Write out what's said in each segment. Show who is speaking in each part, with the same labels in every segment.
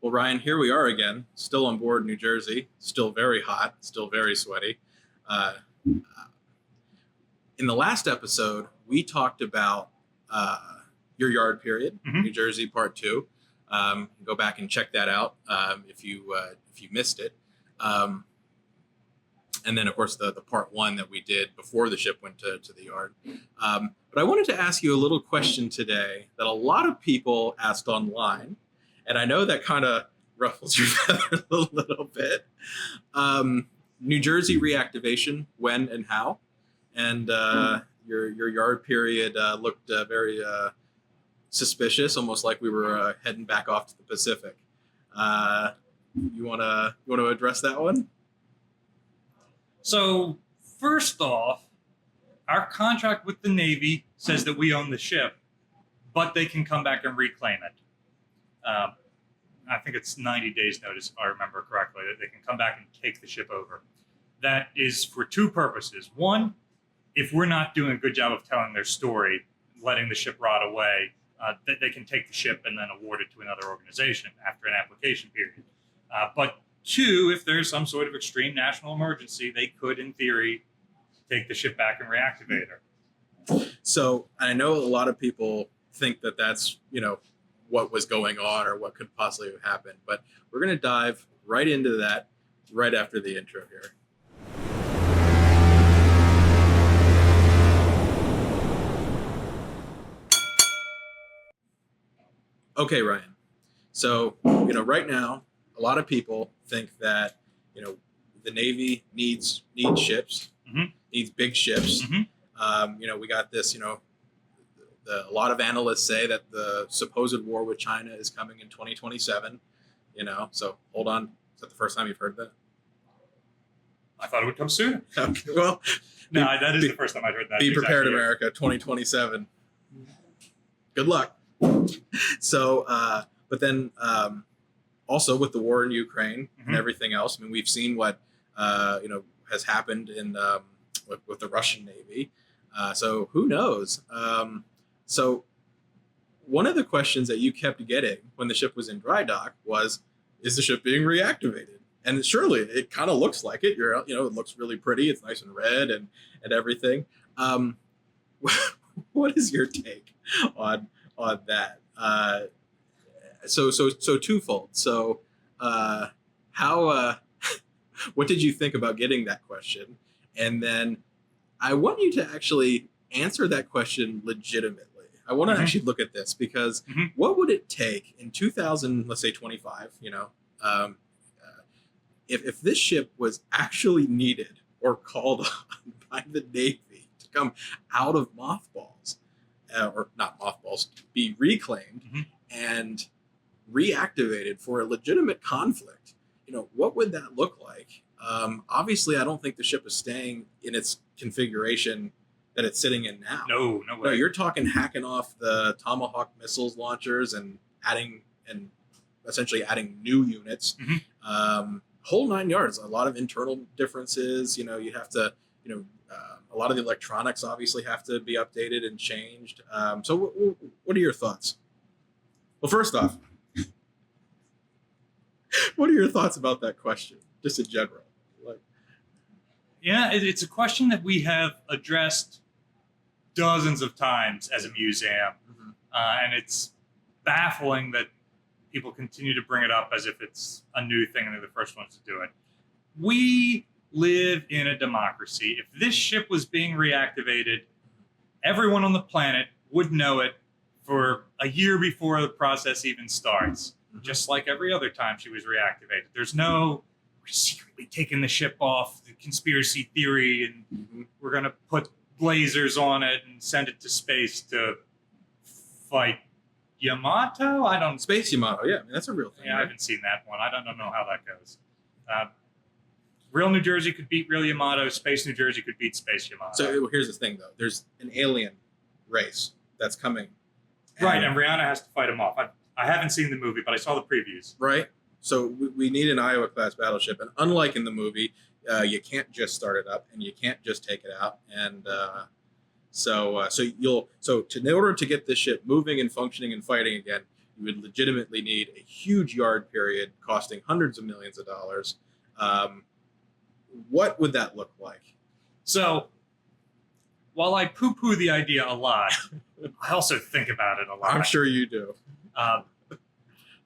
Speaker 1: Well, Ryan, here we are again, still on board New Jersey, still very hot, still very sweaty. Uh, in the last episode, we talked about your yard period, New Jersey Part 2. Go back and check that out if you missed it. And then, of course, the Part 1 that we did before the ship went to the yard. But I wanted to ask you a little question today that a lot of people asked online. And I know that kind of ruffles your feathers a little bit. New Jersey reactivation, when and how? And your yard period looked very suspicious, almost like we were heading back off to the Pacific. You wanna address that one?
Speaker 2: So first off, our contract with the Navy says that we own the ship, but they can come back and reclaim it. I think it's 90 days notice, if I remember correctly, that they can come back and take the ship over. That is for two purposes. One, if we're not doing a good job of telling their story, letting the ship rot away, that they can take the ship and then award it to another organization after an application period. But two, if there's some sort of extreme national emergency, they could, in theory, take the ship back and reactivate her.
Speaker 1: So I know a lot of people think that that's, what was going on or what could possibly have happened. But we're going to dive right into that right after the intro here. Okay, Ryan. So, right now, a lot of people think that, the Navy needs ships, needs big ships. We got this, a lot of analysts say that the supposed war with China is coming in 2027, so hold on. Is that the first time you've heard that?
Speaker 2: I thought it would come soon.
Speaker 1: Okay, well,
Speaker 2: no, that is the first time I've heard that.
Speaker 1: Be prepared, America, 2027. Good luck. So, but then also with the war in Ukraine and everything else, I mean, we've seen what, has happened in with the Russian Navy. So who knows? So one of the questions that you kept getting when the ship was in dry dock was, is the ship being reactivated? And surely it kind of looks like it. It looks really pretty. It's nice and red and everything. What is your take on that? So twofold. So how what did you think about getting that question? And then I want you to actually answer that question legitimately. I want to actually look at this because what would it take in 2025, if this ship was actually needed or called on by the Navy to come out of mothballs, or not mothballs, be reclaimed and reactivated for a legitimate conflict, what would that look like? Obviously, I don't think the ship is staying in its configuration that it's sitting in now.
Speaker 2: No way.
Speaker 1: No, you're talking hacking off the Tomahawk missiles launchers and essentially adding new units, whole 9 yards. A lot of internal differences. You have to, a lot of the electronics obviously have to be updated and changed. So what are your thoughts? Well, first off, what are your thoughts about that question, just in general?
Speaker 2: Yeah, it's a question that we have addressed dozens of times as a museum. And it's baffling that people continue to bring it up as if it's a new thing and they're the first ones to do it. We live in a democracy. If this ship was being reactivated, everyone on the planet would know it for a year before the process even starts, just like every other time she was reactivated. There's no we're secretly taking the ship off, the conspiracy theory, and we're going to put lasers on it and send it to space to fight Yamato?
Speaker 1: Space Yamato, yeah. I mean, that's a real thing.
Speaker 2: Yeah,
Speaker 1: right?
Speaker 2: I haven't seen that one. I don't know how that goes. Real New Jersey could beat real Yamato. Space New Jersey could beat Space Yamato.
Speaker 1: So here's the thing, though. There's an alien race that's coming.
Speaker 2: Right, and Rihanna has to fight him off. I haven't seen the movie, but I saw the previews.
Speaker 1: Right? So we need an Iowa-class battleship. And unlike in the movie, you can't just start it up and you can't just take it out. And in order to get this ship moving and functioning and fighting again, You would legitimately need a huge yard period costing hundreds of millions of dollars. What would that look like?
Speaker 2: So, while I poo-poo the idea a lot, I also think about it a lot.
Speaker 1: I'm sure you do.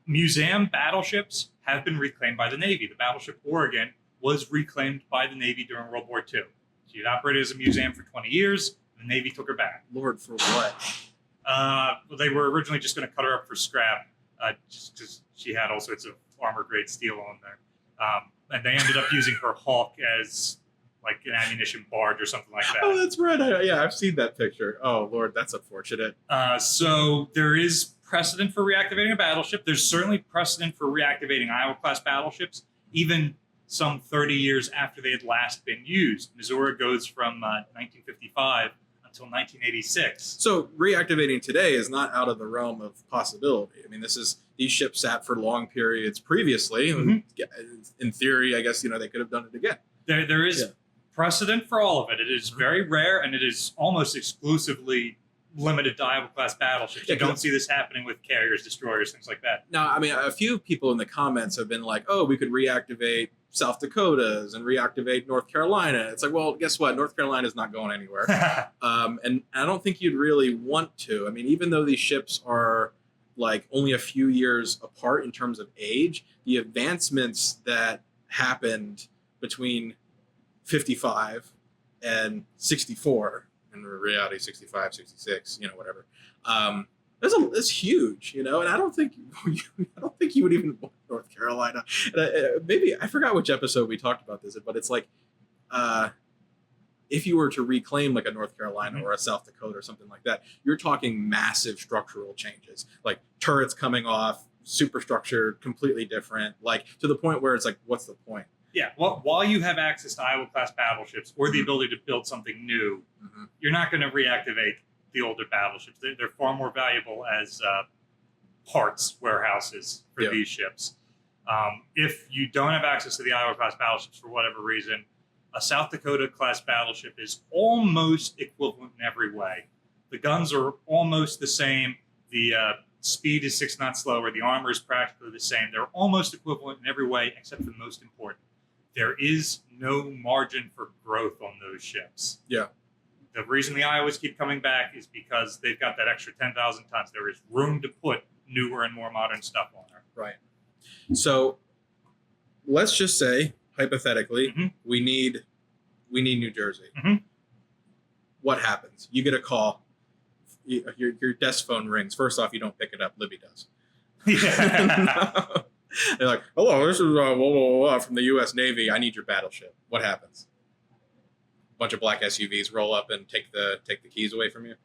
Speaker 2: Museum battleships have been reclaimed by the Navy. The battleship Oregon was reclaimed by the Navy during World War II. She had operated as a museum for 20 years. The Navy took her back.
Speaker 1: Lord, for what?
Speaker 2: They were originally just going to cut her up for scrap, just because she had all sorts of armor-grade steel on there. And they ended up using her Hawk as like an ammunition barge or something like that.
Speaker 1: Oh, that's right. I've seen that picture. Oh, Lord, that's unfortunate.
Speaker 2: So there is precedent for reactivating a battleship. There's certainly precedent for reactivating Iowa-class battleships, even some 30 years after they had last been used. Missouri goes from 1955 until 1986.
Speaker 1: So reactivating today is not out of the realm of possibility. I mean, these ships sat for long periods previously. In theory, I guess, they could have done it again.
Speaker 2: There is precedent for all of it. It is very rare, and it is almost exclusively limited to Iowa-class battleships. You don't see this happening with carriers, destroyers, things like that.
Speaker 1: Now, I mean, a few people in the comments have been like, oh, we could reactivate South Dakotas and reactivate North Carolina. It's like, well, guess what? North Carolina is not going anywhere. And I don't think you'd really want to. I mean, even though these ships are like only a few years apart in terms of age, the advancements that happened between 55 and 64, and in reality 65, 66, whatever. That's huge, and I don't think you would even want North Carolina. And maybe I forgot which episode we talked about this, but it's like if you were to reclaim like a North Carolina or a South Dakota or something like that, you're talking massive structural changes, like turrets coming off, superstructure completely different, like to the point where it's like, what's the point?
Speaker 2: Yeah, well, while you have access to Iowa-class battleships or the ability to build something new, you're not going to reactivate the older battleships. They're far more valuable as parts warehouses for these ships. If you don't have access to the Iowa-class battleships for whatever reason, a South Dakota-class battleship is almost equivalent in every way. The guns are almost the same. The speed is 6 knots slower. The armor is practically the same. They're almost equivalent in every way, except for the most important. There is no margin for growth on those ships.
Speaker 1: Yeah.
Speaker 2: The reason the Iowas keep coming back is because they've got that extra 10,000 tons. There is room to put newer and more modern stuff on there.
Speaker 1: Right. So let's just say, hypothetically, we need New Jersey. What happens? You get a call. Your desk phone rings. First off, you don't pick it up. Libby does. Yeah. They're like, hello, this is blah, blah, blah, from the U.S. Navy. I need your battleship. What happens? Bunch of black SUVs roll up and take the keys away from you.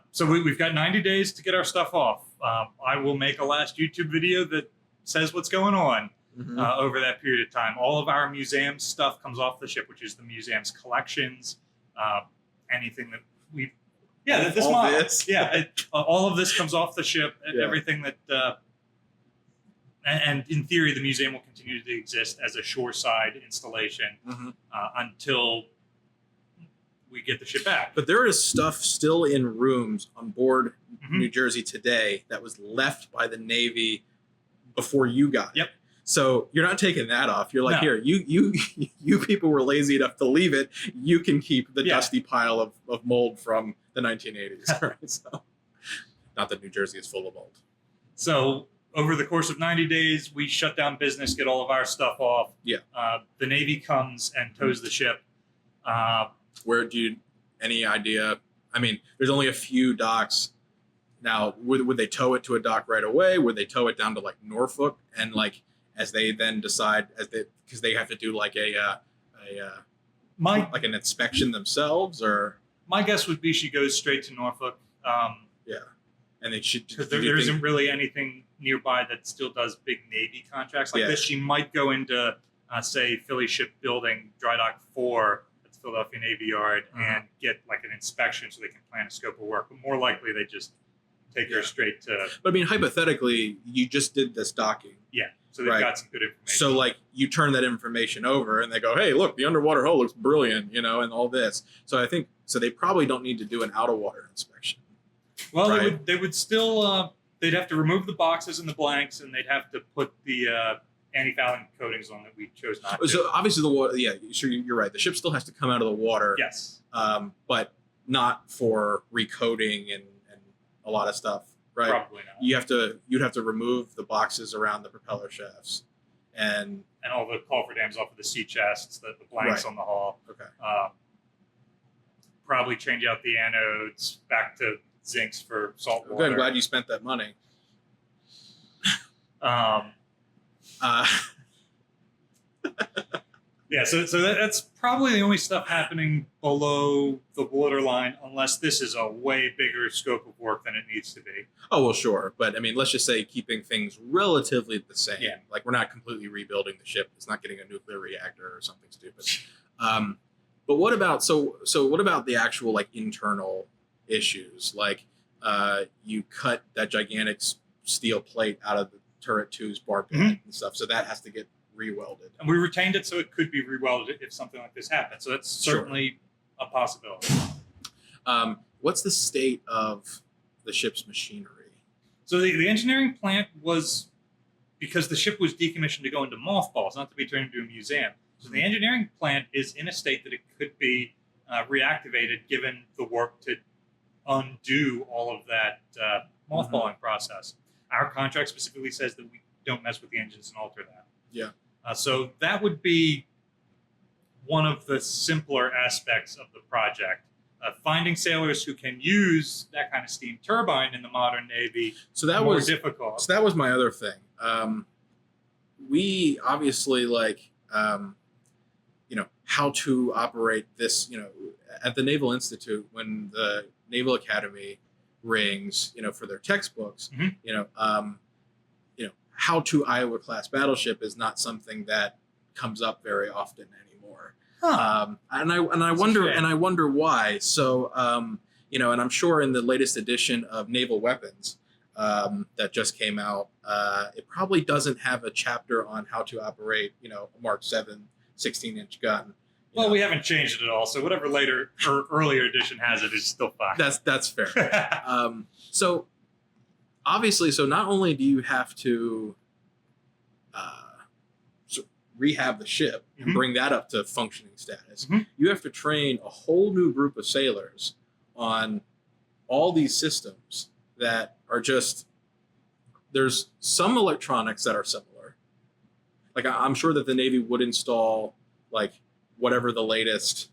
Speaker 2: So we've got 90 days to get our stuff off. I will make a last YouTube video that says what's going on over that period of time. All of our museum stuff comes off the ship, which is the museum's collections, anything that we. Yeah, this model. All of this comes off the ship. Everything that. And in theory, the museum will continue to exist as a shoreside installation until we get the ship back.
Speaker 1: But there is stuff still in rooms on board New Jersey today that was left by the Navy before you got it. So you're not taking that off. You're like, here, you people were lazy enough to leave it. You can keep the dusty pile of mold from the 1980s. Right? So, not that New Jersey is full of mold.
Speaker 2: So over the course of 90 days, we shut down business, get all of our stuff off. The Navy comes and tows the ship.
Speaker 1: Where do you, any idea? I mean, there's only a few docks. Now, would they tow it to a dock right away? Would they tow it down to like Norfolk? And like, as they then decide, because they have to do like like an inspection themselves, or?
Speaker 2: My guess would be she goes straight to Norfolk.
Speaker 1: And they should,
Speaker 2: because there isn't really anything nearby that still does big Navy contracts like this. She might go into, say, Philly Shipbuilding, Drydock 4, that's Philadelphia Navy Yard, and get like an inspection so they can plan a scope of work. But more likely, they just take her straight to.
Speaker 1: But I mean, hypothetically, you just did this docking.
Speaker 2: So they've got some good information.
Speaker 1: So like, you turn that information over, and they go, "Hey, look, the underwater hull looks brilliant," and all this. So I think they probably don't need to do an out of water inspection.
Speaker 2: Well, they would still they'd have to remove the boxes and the blanks, and they'd have to put the anti-fouling coatings on that we chose not to.
Speaker 1: So obviously the water, yeah, sure, you're right. The ship still has to come out of the water.
Speaker 2: Yes.
Speaker 1: But not for recoating and a lot of stuff, right?
Speaker 2: Probably not.
Speaker 1: You'd have to remove the boxes around the propeller shafts and
Speaker 2: all the cofferdams off of the sea chests, the blanks
Speaker 1: Right.
Speaker 2: on the hull.
Speaker 1: okay.
Speaker 2: Probably change out the anodes back to zincs for salt water.
Speaker 1: Good. I'm glad you spent that money.
Speaker 2: Yeah, so that's probably the only stuff happening below the borderline, unless this is a way bigger scope of work than it needs to be.
Speaker 1: Oh well, sure, but I mean, let's just say keeping things relatively the same.
Speaker 2: Yeah.
Speaker 1: Like we're not completely rebuilding the ship. It's not getting a nuclear reactor or something stupid. But what about what about the actual like internal issues? Like you cut that gigantic steel plate out of the turret 2's barbed and stuff, so that has to get re-welded.
Speaker 2: And we retained it so it could be re-welded if something like this happened. So that's certainly a possibility.
Speaker 1: What's the state of the ship's machinery?
Speaker 2: So the engineering plant was, because the ship was decommissioned to go into mothballs, not to be turned into a museum. So the engineering plant is in a state that it could be reactivated, given the work to undo all of that mothballing process. Our contract specifically says that we don't mess with the engines and alter that.
Speaker 1: Yeah.
Speaker 2: So that would be one of the simpler aspects of the project. Finding sailors who can use that kind of steam turbine in the modern Navy more difficult.
Speaker 1: So that was my other thing. We obviously how to operate this, at the Naval Institute when the Naval Academy rings, for their textbooks, how to Iowa class battleship is not something that comes up very often anymore. And I wonder why. So, and I'm sure in the latest edition of Naval Weapons that just came out, it probably doesn't have a chapter on how to operate, a Mark 7 16-inch gun.
Speaker 2: Well, we haven't changed it at all, so whatever later or earlier edition has it is still fine.
Speaker 1: That's fair. So obviously, not only do you have to rehab the ship and bring that up to functioning status, you have to train a whole new group of sailors on all these systems that are just, there's some electronics that are similar. Like I'm sure that the Navy would install like whatever the latest,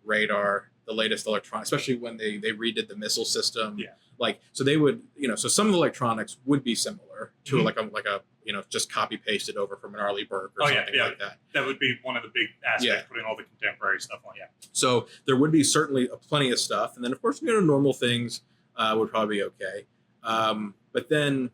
Speaker 1: radar, the latest electronic, especially when they redid the missile system.
Speaker 2: Yeah.
Speaker 1: Like, so they would, so some of the electronics would be similar to like a just copy pasted over from an Arleigh Burke or something like that.
Speaker 2: That would be one of the big aspects, putting all the contemporary stuff on. Yeah.
Speaker 1: So there would be certainly plenty of stuff. And then of course, normal things would probably be okay. But then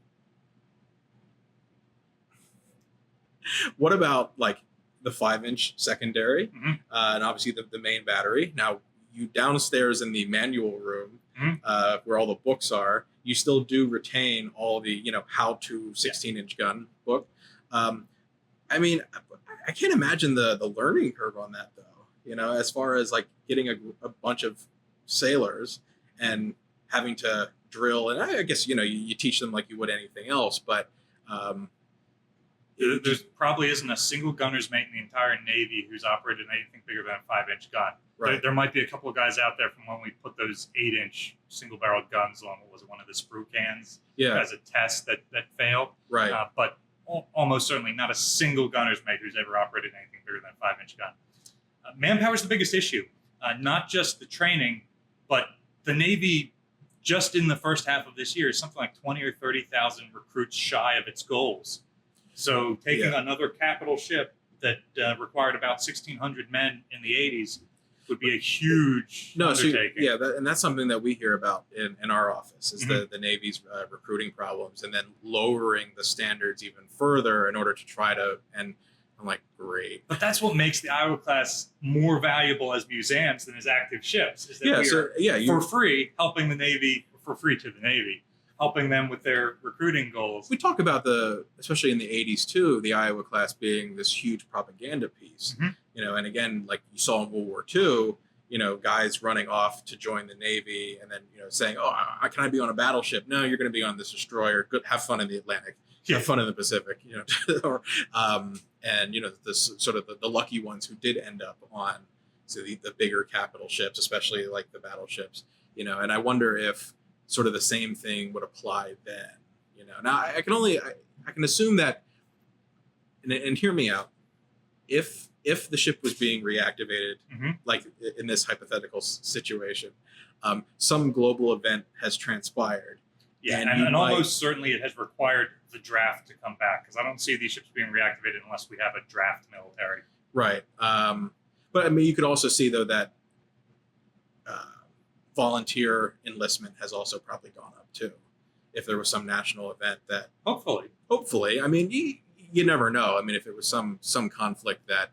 Speaker 1: what about like the 5-inch secondary and obviously the main battery? Now you downstairs in the manual room where all the books are, you still do retain all the, how to 16-inch gun book. I mean, I can't imagine the learning curve on that though, as far as like getting a bunch of sailors and having to drill. And I guess, you teach them like you would anything else, but
Speaker 2: there probably isn't a single gunner's mate in the entire Navy who's operated anything bigger than a 5-inch gun.
Speaker 1: Right.
Speaker 2: There might be a couple of guys out there from when we put those 8-inch single-barreled guns on, what was it, one of the sprue cans as a test that failed.
Speaker 1: Right.
Speaker 2: But almost certainly not a single gunner's mate who's ever operated anything bigger than a 5-inch gun. Manpower is the biggest issue, not just the training, but the Navy, just in the first half of this year, is something like 20 or 30,000 recruits shy of its goals. So taking another capital ship that required about 1,600 men in the 80s would be a huge undertaking.
Speaker 1: And that's something that we hear about in our office is the Navy's recruiting problems, and then lowering the standards even further in order to try to, and I'm like, great.
Speaker 2: But that's what makes the Iowa class more valuable as museums than as active ships, is that for free helping the Navy, for free to the Navy, helping them with their recruiting goals.
Speaker 1: We talk about especially in the 80s too, the Iowa class being this huge propaganda piece, and again, like you saw in World War II, guys running off to join the Navy and then, saying, oh, can I be on a battleship? No, you're going to be on this destroyer. Good, have fun in the Atlantic.
Speaker 2: Yeah.
Speaker 1: Have fun in the Pacific, or, and, this sort of the lucky ones who did end up on the bigger capital ships, especially like the battleships, and I wonder if sort of the same thing would apply then, Now I can assume that, and hear me out, if the ship was being reactivated, like in this hypothetical situation, some global event has transpired.
Speaker 2: Yeah, and almost certainly it has required the draft to come back, because I don't see these ships being reactivated unless we have a draft military.
Speaker 1: Right. But I mean, you could also see, though, that volunteer enlistment has also probably gone up, too. If there was some national event that... Hopefully. I mean, you never know. I mean, if it was some conflict that...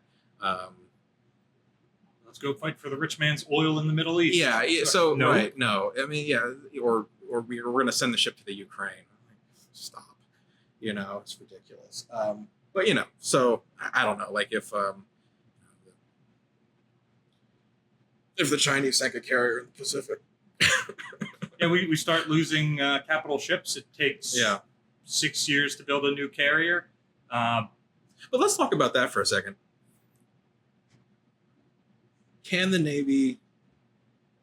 Speaker 2: Let's go fight for the rich man's oil in the Middle East.
Speaker 1: Yeah, so...
Speaker 2: No.
Speaker 1: Right, no. I mean, yeah, or we're going to send the ship to the Ukraine. Stop. It's ridiculous. But, so I don't know. Like if the Chinese sank a carrier in the Pacific.
Speaker 2: Yeah, we start losing capital ships. It takes 6 years to build a new carrier.
Speaker 1: But let's talk about that for a second. Can the Navy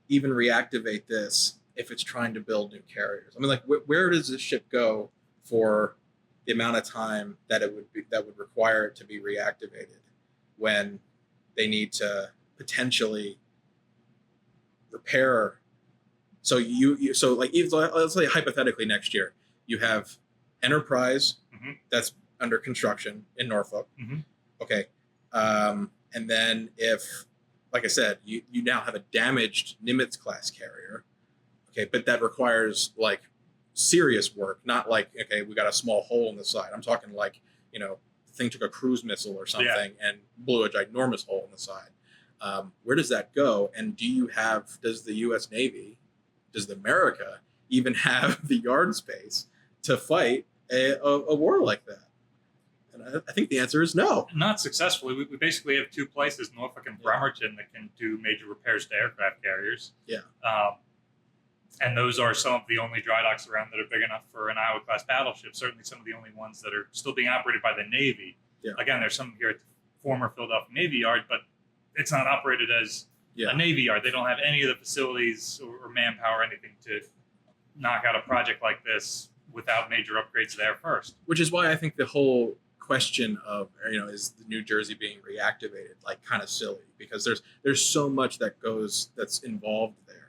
Speaker 1: even reactivate this if it's trying to build new carriers? I mean, like, where does this ship go for the amount of time that would require it to be reactivated when they need to potentially repair? So so like, let's say hypothetically next year you have Enterprise that's under construction in Norfolk. Okay, and then if, like I said, you now have a damaged Nimitz class carrier. Okay, but that requires like serious work, not like, okay, we got a small hole in the side. I'm talking like, the thing took a cruise missile or something and blew a ginormous hole in the side. Where does that go? And does the U.S. Navy, does America even have the yard space to fight a war like that? And I think the answer is no.
Speaker 2: Not successfully. We basically have two places, Norfolk and Bremerton, that can do major repairs to aircraft carriers.
Speaker 1: Yeah.
Speaker 2: And those are some of the only dry docks around that are big enough for an Iowa-class battleship. Certainly some of the only ones that are still being operated by the Navy.
Speaker 1: Yeah.
Speaker 2: Again, there's some here at the former Philadelphia Navy Yard, but it's not operated as a Navy Yard. They don't have any of the facilities or manpower or anything to knock out a project like this without major upgrades there first.
Speaker 1: Which is why I think the whole question of, is the New Jersey being reactivated, like, kind of silly, because there's so much that's involved there.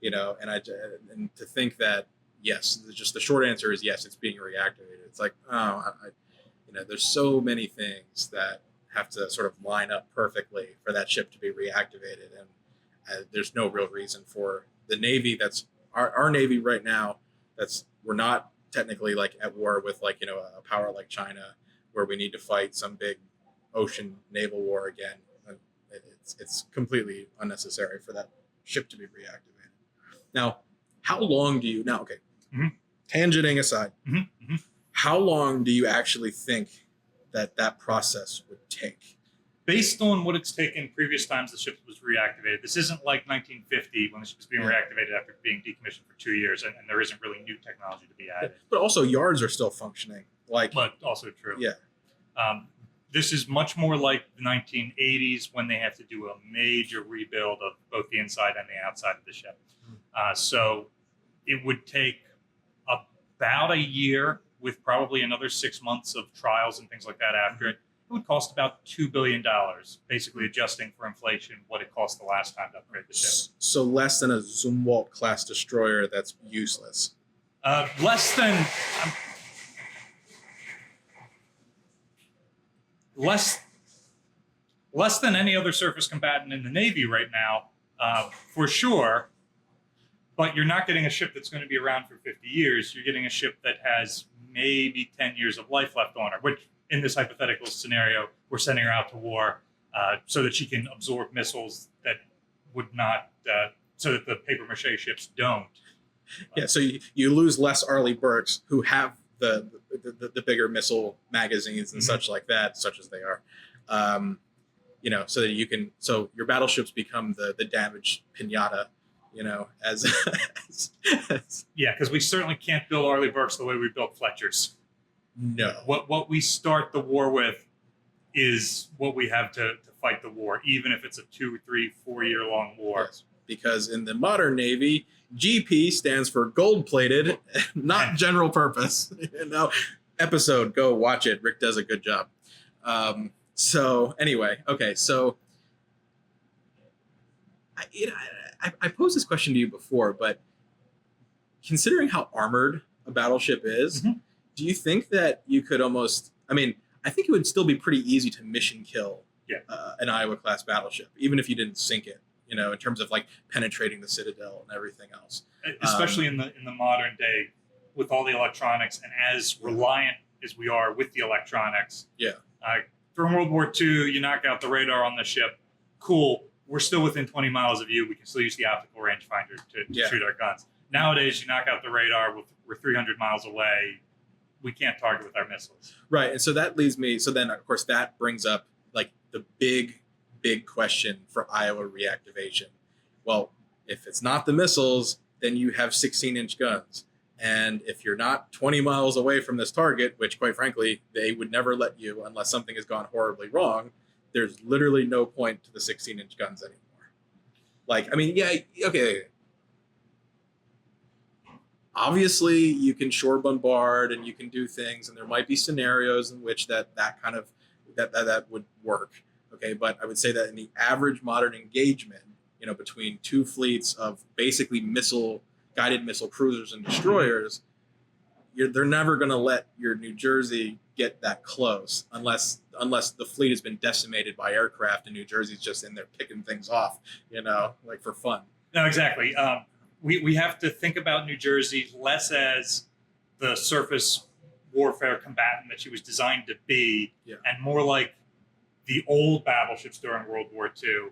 Speaker 1: And to think that, yes, just the short answer is yes, it's being reactivated. It's like, there's so many things that have to sort of line up perfectly for that ship to be reactivated. And there's no real reason for the Navy that's our Navy right now. We're not technically like at war with like, a power like China where we need to fight some big ocean naval war again. It's completely unnecessary for that ship to be reactivated. Now, how long do you tangenting aside, how long do you actually think that process would take?
Speaker 2: Based on what it's taken previous times the ship was reactivated, this isn't like 1950 when the ship was being reactivated after being decommissioned for 2 years, and there isn't really new technology to be added.
Speaker 1: But also yards are still functioning.
Speaker 2: But also true.
Speaker 1: Yeah.
Speaker 2: This is much more like the 1980s when they have to do a major rebuild of both the inside and the outside of the ship. So it would take about a year with probably another 6 months of trials and things like that after it. It would cost about $2 billion, basically adjusting for inflation what it cost the last time to upgrade the ship.
Speaker 1: So less than a Zumwalt class destroyer that's useless.
Speaker 2: Less than any other surface combatant in the Navy right now, for sure. But you're not getting a ship that's going to be around for 50 years. You're getting a ship that has maybe 10 years of life left on her, which in this hypothetical scenario, we're sending her out to war so that she can absorb missiles that would not, so that the paper mache ships don't.
Speaker 1: Yeah, so you lose less Arleigh Burkes, who have the bigger missile magazines and such like that, such as they are. so that you can, so your battleships become the damaged pinata, as,
Speaker 2: Yeah, because we certainly can't build Arleigh Burkes the way we built Fletcher's.
Speaker 1: no.
Speaker 2: What we start the war with is what we have to fight the war, even if it's a 2, 3, 4 year long war.
Speaker 1: Yes. Because in the modern Navy, GP stands for gold plated, not general purpose. Episode, go watch it. Rick does a good job. So anyway, okay, so I posed this question to you before, but considering how armored a battleship is, do you think that you could almost, I think it would still be pretty easy to mission kill an Iowa class battleship, even if you didn't sink it, in terms of like penetrating the citadel and everything else.
Speaker 2: Especially in the modern day with all the electronics and as reliant as we are with the electronics.
Speaker 1: Yeah.
Speaker 2: During World War II, you knock out the radar on the ship. Cool. We're still within 20 miles of you. We can still use the optical rangefinder to shoot our guns. Nowadays, you knock out the radar. We're 300 miles away. We can't target with our missiles.
Speaker 1: Right. And so that leads me. So then, of course, that brings up like the big question for Iowa reactivation. Well, if it's not the missiles, then you have 16-inch guns. And if you're not 20 miles away from this target, which quite frankly, they would never let you unless something has gone horribly wrong, there's literally no point to the 16-inch guns anymore. Like, okay. Obviously, you can shore bombard and you can do things, and there might be scenarios in which that would work. Okay, but I would say that in the average modern engagement, between two fleets of basically guided missile cruisers and destroyers, they're never going to let your New Jersey get that close unless the fleet has been decimated by aircraft and New Jersey's just in there picking things off, like for fun.
Speaker 2: No, exactly. We have to think about New Jersey less as the surface warfare combatant that she was designed to be, and more like the old battleships during World War II,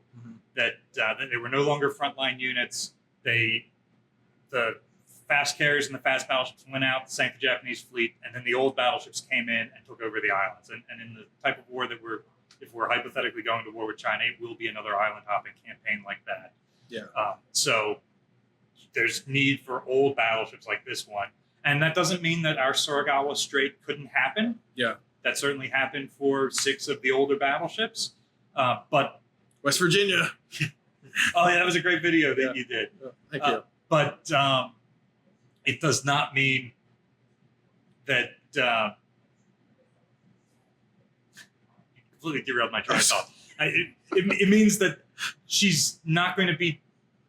Speaker 2: that they were no longer frontline units. The fast carriers and the fast battleships went out, sank the Japanese fleet, and then the old battleships came in and took over the islands. And in the type of war that if we're hypothetically going to war with China, it will be another island hopping campaign like that.
Speaker 1: Yeah.
Speaker 2: So there's need for old battleships like this one. And that doesn't mean that our Suragawa Strait couldn't happen.
Speaker 1: Yeah.
Speaker 2: That certainly happened for 6 of the older battleships. But
Speaker 1: West Virginia.
Speaker 2: Oh, yeah, that was a great video that you did.
Speaker 1: Thank you.
Speaker 2: But it does not mean that completely derailed my train of thought. It means that she's not going to be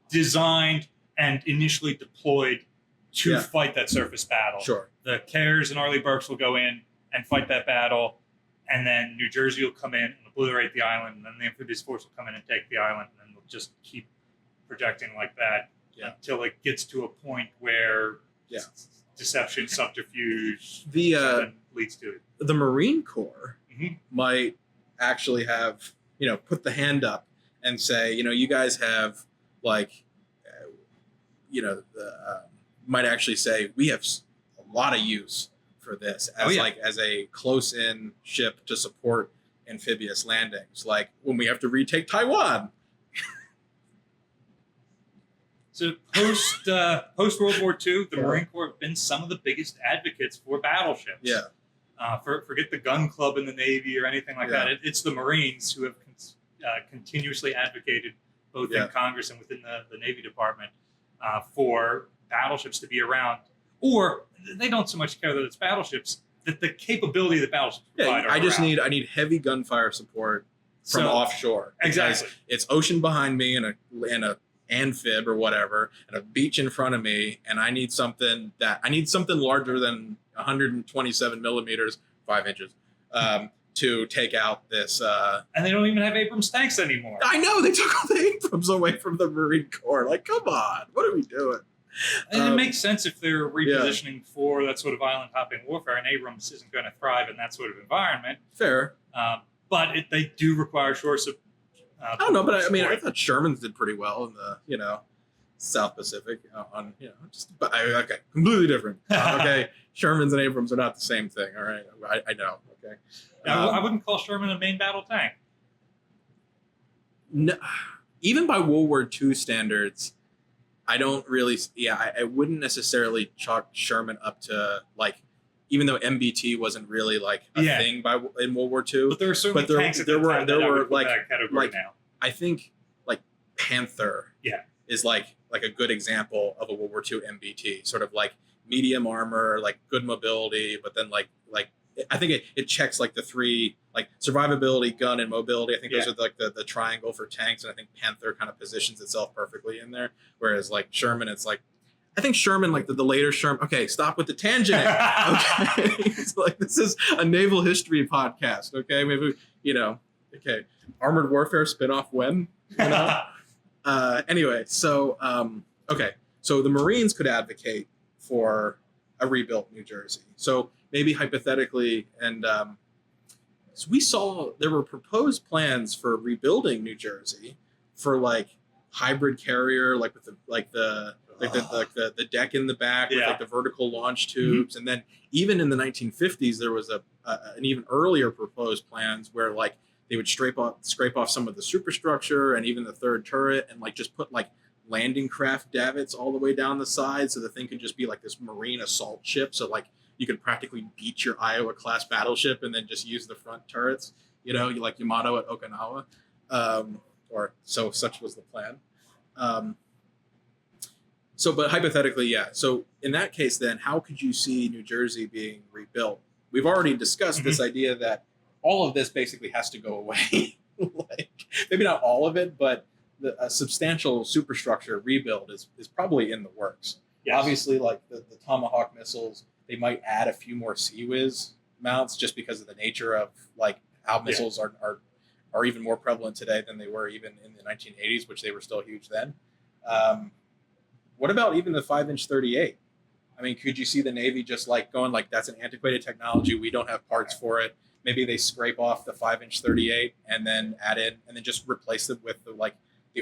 Speaker 2: designed and initially deployed to fight that surface battle.
Speaker 1: Sure.
Speaker 2: The carriers and Arleigh Burkes will go in and fight that battle, and then New Jersey will come in and obliterate the island, and then the amphibious force will come in and take the island, and then they'll just keep projecting like that until it gets to a point where deception, subterfuge, something leads to it.
Speaker 1: The Marine Corps might actually have, put the hand up and say, you guys have might actually say we have a lot of use for this as a close-in ship to support amphibious landings, like when we have to retake Taiwan.
Speaker 2: So post World War II, the Marine Corps have been some of the biggest advocates for battleships.
Speaker 1: Yeah.
Speaker 2: Forget the gun club in the Navy or anything like that. It's the Marines who have continuously advocated both in Congress and within the Navy Department for battleships to be around. Or they don't so much care that it's battleships, that the capability of the battleships provide
Speaker 1: I need heavy gunfire support from offshore.
Speaker 2: Exactly.
Speaker 1: It's ocean behind me and a amphib or whatever, and a beach in front of me, and I need something larger than 127 millimeters, 5 inches, to take out this.
Speaker 2: And they don't even have Abrams tanks anymore.
Speaker 1: I know, they took all the Abrams away from the Marine Corps. Like, come on, what are we doing?
Speaker 2: And it makes sense if they're repositioning for that sort of island hopping warfare, and Abrams isn't going to thrive in that sort of environment.
Speaker 1: Fair.
Speaker 2: But they do require shore support.
Speaker 1: I don't know, but I thought Sherman's did pretty well in the South Pacific okay, completely different. Okay, Sherman's and Abrams are not the same thing. All right, I know. Okay,
Speaker 2: I wouldn't call Sherman a main battle tank.
Speaker 1: no, even by World War II standards, I don't really. Yeah, I wouldn't necessarily chalk Sherman up to like, even though MBT wasn't really like a thing in World War II.
Speaker 2: But there were certainly
Speaker 1: But
Speaker 2: tanks at the time that I would put
Speaker 1: like
Speaker 2: that category
Speaker 1: like
Speaker 2: now.
Speaker 1: I think like Panther is like a good example of a World War II MBT, sort of like medium armor, like good mobility, but then like I think it checks like the three, like survivability, gun, and mobility. I think those are like the triangle for tanks, and I think Panther kind of positions itself perfectly in there. Whereas like Sherman, it's like, I think Sherman, like the later Sherman. Okay, stop with the tangent. Okay, it's like this is a naval history podcast. Okay, maybe okay, armored warfare spinoff when. Anyway, so okay, so the Marines could advocate for a rebuilt New Jersey. So maybe hypothetically, and so we saw there were proposed plans for rebuilding New Jersey for like hybrid carrier, like with the deck in the back with like the vertical launch tubes, and then even in the 1950s there was an even earlier proposed plans where like they would scrape off some of the superstructure and even the third turret and like just put like landing craft davits all the way down the side so the thing could just be like this marine assault ship. So like you could practically beat your Iowa class battleship and then just use the front turrets, like Yamato at Okinawa, or so such was the plan. But hypothetically, so in that case, then how could you see New Jersey being rebuilt? We've already discussed this idea that all of this basically has to go away. Like maybe not all of it, but a substantial superstructure rebuild is probably in the works. Yes. Obviously, like the Tomahawk missiles, they might add a few more Sea-Whiz mounts just because of the nature of like how missiles are even more prevalent today than they were even in the 1980s, which they were still huge then. What about even the 5-inch 38? I mean, could you see the Navy just like going like, that's an antiquated technology, we don't have parts for it. Maybe they scrape off the 5-inch 38 and then add in and then just replace it with the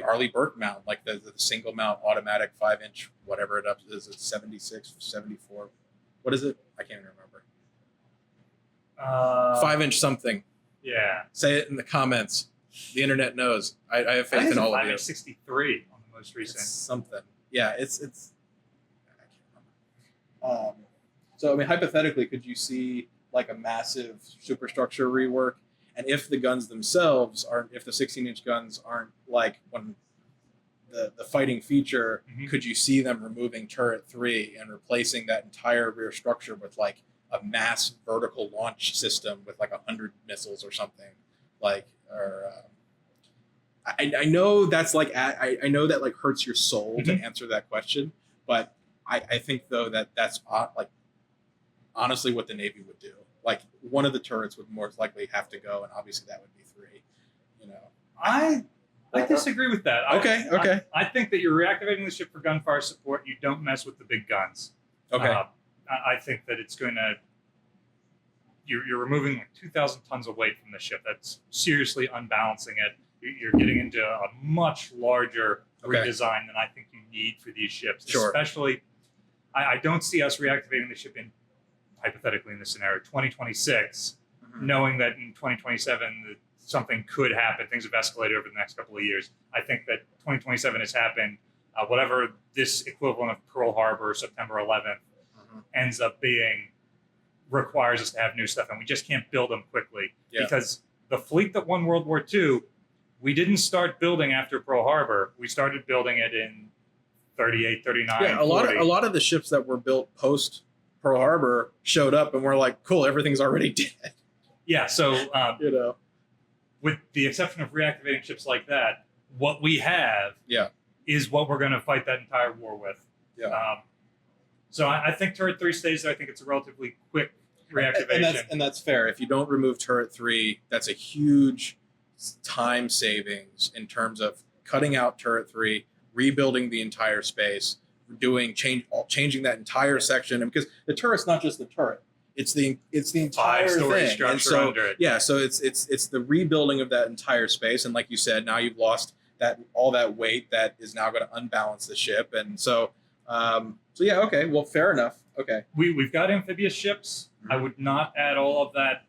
Speaker 1: Arleigh Burke mount, like the single mount automatic 5-inch, whatever it is, it's 76, 74. What is it? I can't even remember. 5-inch something. Yeah. Say it in the comments. The internet knows. I have faith in all of you.
Speaker 2: 5-inch 63 on the most recent.
Speaker 1: It's something. Yeah, it's. I can't remember. So I mean, hypothetically, could you see like a massive superstructure rework? And if the guns themselves aren't, if the 16-inch guns aren't like when the fighting feature, could you see them removing turret 3 and replacing that entire rear structure with like a mass vertical launch system with like 100 missiles or something? Like, or I know that's like, I know that like hurts your soul to answer that question, but I think though that's like honestly what the Navy would do. Like one of the turrets would more likely have to go, and obviously that would be 3.
Speaker 2: I disagree with that.
Speaker 1: Okay.
Speaker 2: I think that you're reactivating the ship for gunfire support. You don't mess with the big guns.
Speaker 1: Okay.
Speaker 2: I think that it's going to. You're removing like 2,000 tons of weight from the ship. That's seriously unbalancing it. You're getting into a much larger redesign than I think you need for these ships.
Speaker 1: Sure.
Speaker 2: Especially, I don't see us reactivating the ship in, hypothetically in this scenario, 2026, knowing that in 2027 something could happen. Things have escalated over the next couple of years. I think that 2027 has happened. Whatever this equivalent of Pearl Harbor, September 11th, ends up being, requires us to have new stuff, and we just can't build them quickly because the fleet that won World War II, we didn't start building after Pearl Harbor. We started building it in 38, 39,
Speaker 1: Yeah, a lot of the ships that were built post Pearl Harbor showed up and we're like, cool, everything's already dead.
Speaker 2: Yeah, so with the exception of reactivating ships like that, what we have is what we're going to fight that entire war with. So I think turret 3 stays there. I think it's a relatively quick reactivation.
Speaker 1: And that's fair. If you don't remove turret 3, that's a huge time savings in terms of cutting out turret 3, rebuilding the entire space, changing that entire section. And because the turret's not just the turret, it's the entire
Speaker 2: 5-story
Speaker 1: thing.
Speaker 2: structure
Speaker 1: and so,
Speaker 2: under it.
Speaker 1: Yeah, so it's the rebuilding of that entire space. And like you said, now you've lost all that weight that is now going to unbalance the ship. And so yeah, okay, well, fair enough. Okay,
Speaker 2: we've got amphibious ships. I would not add all of that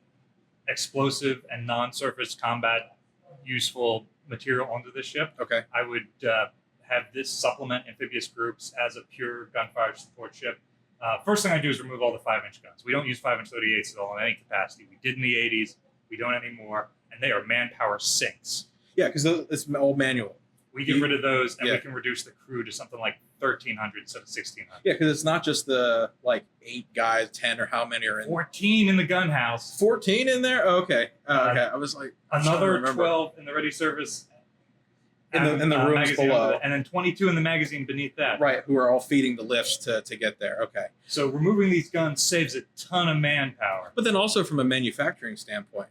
Speaker 2: explosive and non-surface combat useful material onto the ship.
Speaker 1: Okay.
Speaker 2: I would have this supplement amphibious groups as a pure gunfire support ship. First thing I do is remove all the 5-inch guns. We don't use 5-inch 38s at all in any capacity. We did in the 80s. We don't anymore. And they are manpower sinks.
Speaker 1: Yeah, because it's all manual.
Speaker 2: We get rid of those, and
Speaker 1: Yeah.
Speaker 2: we can reduce the crew to something like 1,300 instead of 1,600.
Speaker 1: Yeah, because it's not just the 8 guys, 10 or how many are in.
Speaker 2: 14 in the gun house.
Speaker 1: 14 in there? Oh, okay. Okay. I was like I'm trying to
Speaker 2: Another
Speaker 1: remember.
Speaker 2: 12 in the ready service.
Speaker 1: In the rooms
Speaker 2: magazine
Speaker 1: below.
Speaker 2: under that, and then 22 in the magazine beneath that.
Speaker 1: Right, who are all feeding the lifts to get there. Okay.
Speaker 2: So removing these guns saves a ton of manpower.
Speaker 1: But then also from a manufacturing standpoint,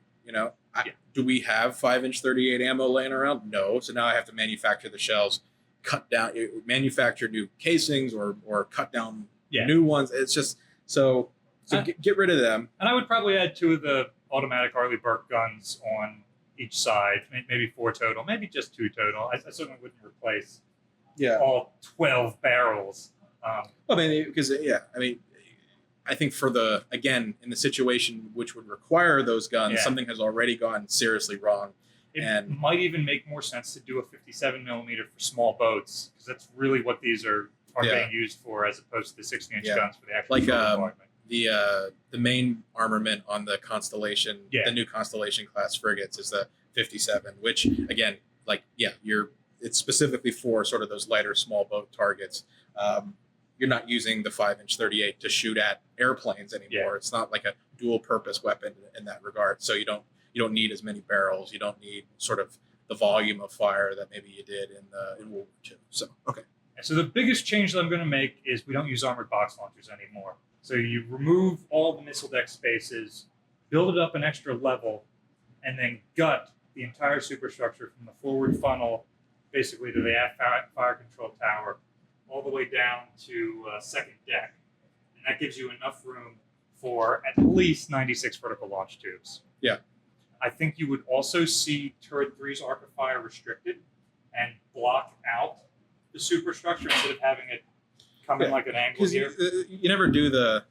Speaker 1: do we have 5-inch 38 ammo laying around? No. So now I have to manufacture the shells, manufacture new casings or cut down new ones. It's just so get rid of them.
Speaker 2: And I would probably add 2 of the automatic Arleigh Burke guns on each side, maybe 4 total, maybe just 2 total. I certainly wouldn't replace all 12 barrels.
Speaker 1: I think in the situation which would require those guns, something has already gone seriously wrong.
Speaker 2: It might even make more sense to do a 57 millimeter for small boats, because that's really what these are being used for, as opposed to the 60-inch guns for the actual compartment.
Speaker 1: The main armament on the Constellation, the new Constellation class frigates is the 57, which again, it's specifically for sort of those lighter small boat targets. You're not using the 5-inch 38 to shoot at airplanes anymore.
Speaker 2: Yeah.
Speaker 1: It's not like a dual purpose weapon in that regard. So you don't need as many barrels. You don't need sort of the volume of fire that maybe you did in World War II. So okay.
Speaker 2: So the biggest change that I'm going to make is we don't use armored box launchers anymore. So you remove all the missile deck spaces, build it up an extra level, and then gut the entire superstructure from the forward funnel, basically to the aft fire control tower, all the way down to second deck. And that gives you enough room for at least 96 vertical launch tubes.
Speaker 1: Yeah.
Speaker 2: I think you would also see Turret 3's arc of fire restricted and block out the superstructure instead of having it come in like an angle here.
Speaker 1: You never do the...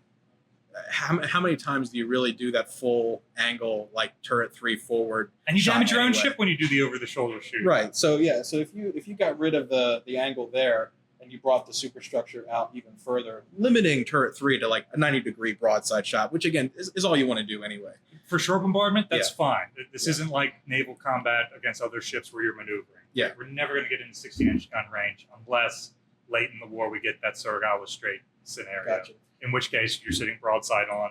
Speaker 1: How many times do you really do that full angle, like Turret 3 forward?
Speaker 2: And you damage your own ship when you do the over-the-shoulder shoot.
Speaker 1: Right. So if you got rid of the angle there, and you brought the superstructure out even further, limiting Turret 3 to like a 90-degree broadside shot, which again is all you want to do anyway.
Speaker 2: For shore bombardment, that's fine. This isn't like naval combat against other ships where you're maneuvering.
Speaker 1: Yeah.
Speaker 2: We're never going to get into 60-inch gun range unless late in the war we get that Suragawa Strait scenario.
Speaker 1: Gotcha.
Speaker 2: In which case you're sitting broadside on.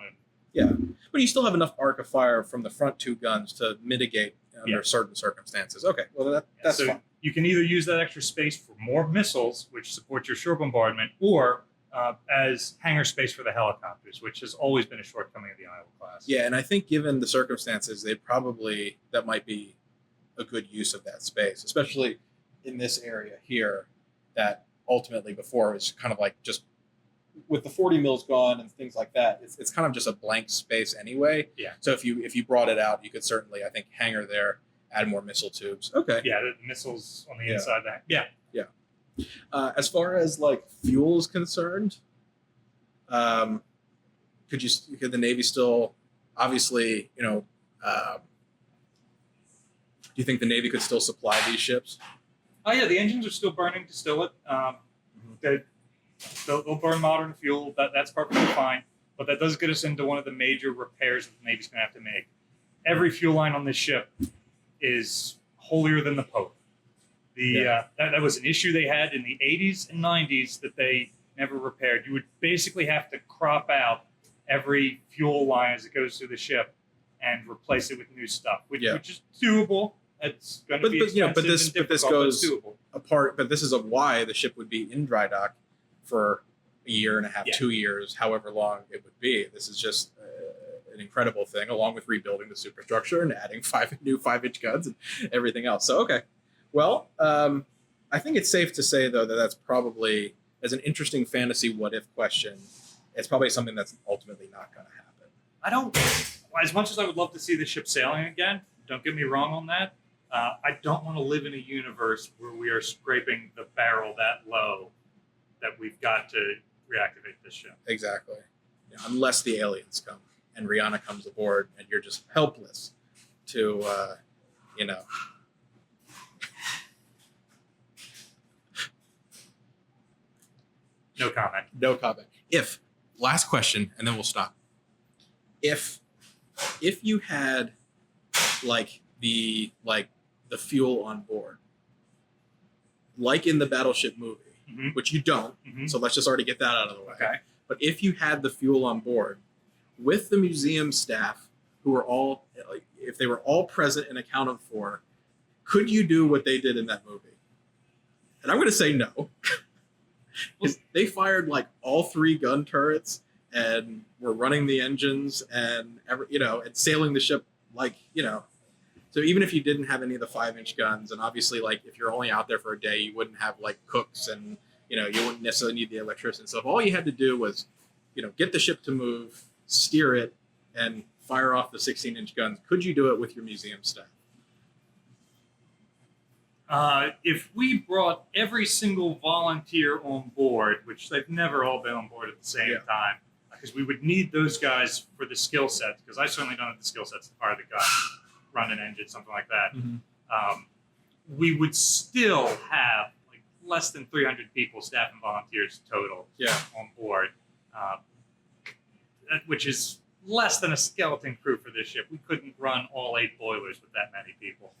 Speaker 1: But you still have enough arc of fire from the front 2 guns to mitigate under certain circumstances. Okay, well that's fine.
Speaker 2: You can either use that extra space for more missiles, which support your shore bombardment, or as hangar space for the helicopters, which has always been a shortcoming of the Iowa class.
Speaker 1: Yeah, and I think given the circumstances, that might be a good use of that space, especially in this area here that ultimately before was kind of like just with the 40 mils gone and things like that, it's kind of just a blank space anyway.
Speaker 2: Yeah.
Speaker 1: So if you brought it out, you could certainly, I think, hangar there, add more missile tubes. Okay.
Speaker 2: Yeah, the missiles on the inside. Yeah.
Speaker 1: As far as like fuel is concerned, could the Navy still, obviously, do you think the Navy could still supply these ships?
Speaker 2: Oh yeah, the engines are still burning distillate. They'll burn modern fuel. That's perfectly fine. But that does get us into one of the major repairs that the Navy's going to have to make. Every fuel line on this ship is holier than the Pope. That was an issue they had in the 80s and 90s that they never repaired. You would basically have to crop out every fuel line as it goes through the ship and replace it with new stuff, which is doable. It's going to be expensive
Speaker 1: but this goes
Speaker 2: doable.
Speaker 1: apart. But this is why the ship would be in dry dock for a year and a half, 2 years, however long it would be. This is just an incredible thing, along with rebuilding the superstructure and adding 5 new 5-inch guns and everything else. So, okay. Well, I think it's safe to say, though, that's probably, as an interesting fantasy what-if question, it's probably something that's ultimately not going to happen.
Speaker 2: As much as I would love to see the ship sailing again, don't get me wrong on that, I don't want to live in a universe where we are scraping the barrel that low that we've got to reactivate this ship.
Speaker 1: Exactly. Unless the aliens come and Rihanna comes aboard and you're just helpless to,
Speaker 2: No comment.
Speaker 1: No comment. If last question, and then we'll stop. If you had the fuel on board, like in the Battleship movie,
Speaker 2: Mm-hmm.
Speaker 1: which you don't,
Speaker 2: Mm-hmm.
Speaker 1: so let's just already get that out of the way.
Speaker 2: Okay.
Speaker 1: But if you had the fuel on board, with the museum staff who were all, if they were all present and accounted for, could you do what they did in that movie? And I'm going to say no. 'Cause they fired all 3 gun turrets and were running the engines and and sailing the ship So even if you didn't have any of the 5-inch guns, and obviously if you're only out there for a day, you wouldn't have cooks and you wouldn't necessarily need the electricity and stuff. All you had to do was get the ship to move, steer it, and fire off the 16-inch guns. Could you do it with your museum staff?
Speaker 2: If we brought every single volunteer on board, which they've never all been on board at the same time, because we would need those guys for the skill sets, because I certainly don't have the skill sets to fire the gun, run an engine, something like that.
Speaker 1: Mm-hmm.
Speaker 2: We would still have less than 300 people, staff and volunteers total, on board, which is less than a skeleton crew for this ship. We couldn't run all 8 boilers with that many people.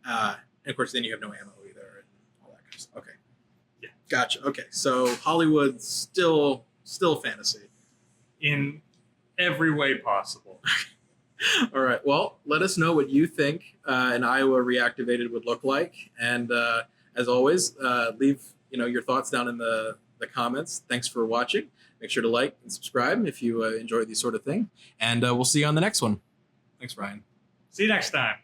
Speaker 1: And of course, then you have no ammo either and all that kind of stuff. Okay.
Speaker 2: Yeah.
Speaker 1: Gotcha. Okay. So Hollywood's still fantasy.
Speaker 2: In every way possible.
Speaker 1: All right. Well, let us know what you think an Iowa reactivated would look like. And as always, leave your thoughts down in the comments. Thanks for watching. Make sure to like and subscribe if you enjoy these sort of thing. And we'll see you on the next one. Thanks, Ryan.
Speaker 2: See you next time.